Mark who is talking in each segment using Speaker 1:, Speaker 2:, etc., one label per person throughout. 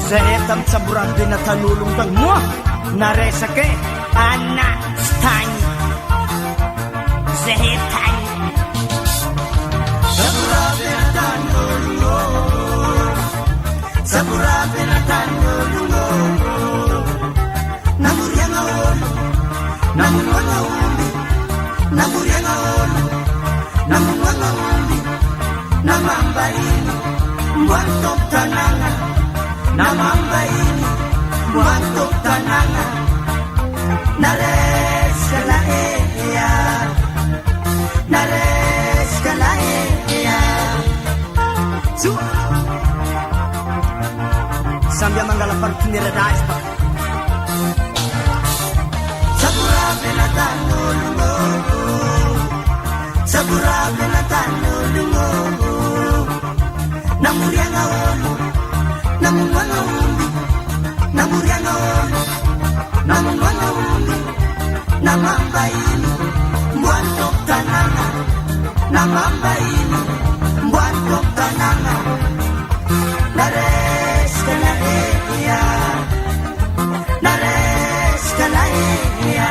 Speaker 1: Zahay tamtsaborany be natan'ologno tagny moa naresake ana sy tagny zahay tagny saborabe natan'ologno saborabe natan'ologno namoriagna olo namonoagna omby namoriagna olo namonoagna omby namambainy mboany tompo tanàgna namambainy mboany tompo tanàgna naresaka laea naresaka laea samby mangala partenerazy ba saborabe natan'ologno saborabe natan'ologno namoriagna olo namonoagna omby namoriagna olo namonoagna omby namambainy mboany tompo tanàgna namambainy mboany tompo tanàgna naresaka laea naresaka laea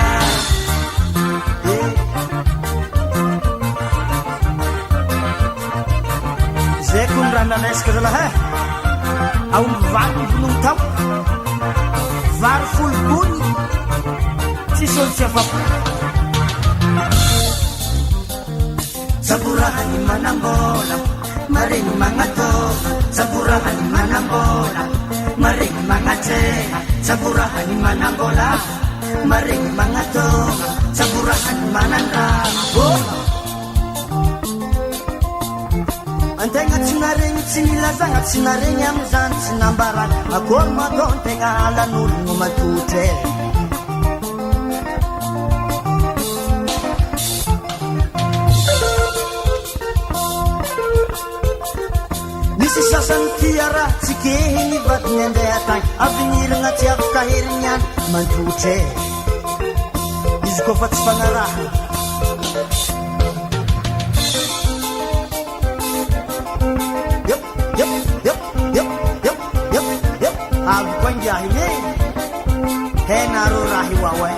Speaker 1: zay koa ny raha nanesaka zalahy aomby valo vologno tao vary folobony tsisy olo tsy afapo saborahany manambola maregny magnatova saborahany manambola maregny magnatsena saborahany manambola maregny magnatova saborahany manandrama antegna tsy naregny tsy milazagna tsy naregny am'izany tsy nambarana akory mataontegna alan'ologno matotre misy sasany tia raha tsy kehiny vatiny andeha tagny aveniragna tsy afaka herigny any mantotre izy koa fa tsy fanarahana avy koa ingiahiny e henaro raha iwao e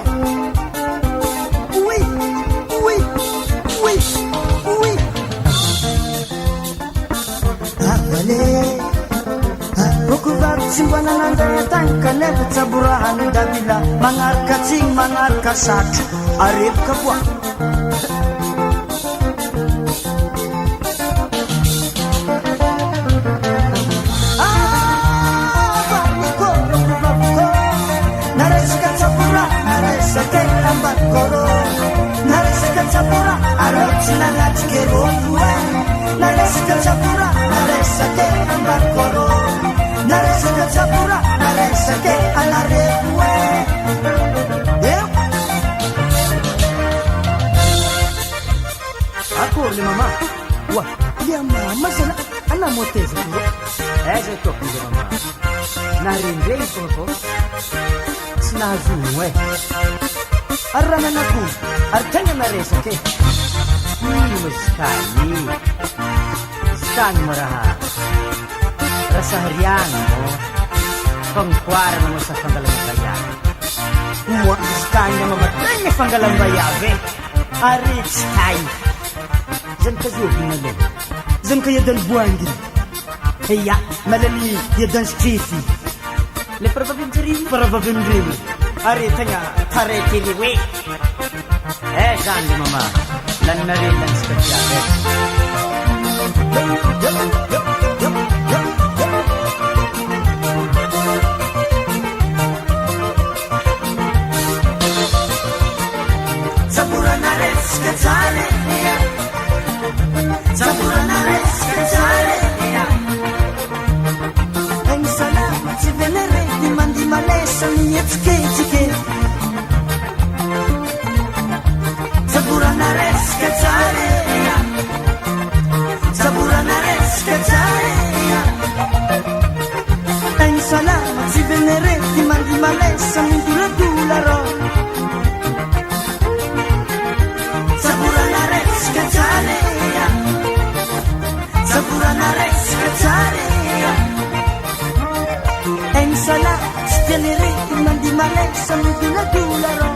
Speaker 1: oui oui oui oui avale boko vary tsy mba nanandeha tagny kanefa tsaborahany davila magnaraka tsigny magnaraka satro arepoka koa naresaka tsapora arotsy nanatsykero naresaka tsapora naresake ambarikoro naresaka tsapora naresake anareko eo akory le mama wa lia mama sana anamoteza eza tokoza mama narendreny fogna fô tsy nahazono e ary raha nanakony ary tegna naresaka e ino zitany zitany mo raha sahariana mo pangkuara mo sa panggalambayan mo zitany mamatanya panggalambayave ari zitany zan kazubi na lo zan kaya dan buangin heya malali ya dan strifi le parababindrimi ari tanya tare kiliwe zan di mama lan na rin lang spesial Alex, sambil gula-gula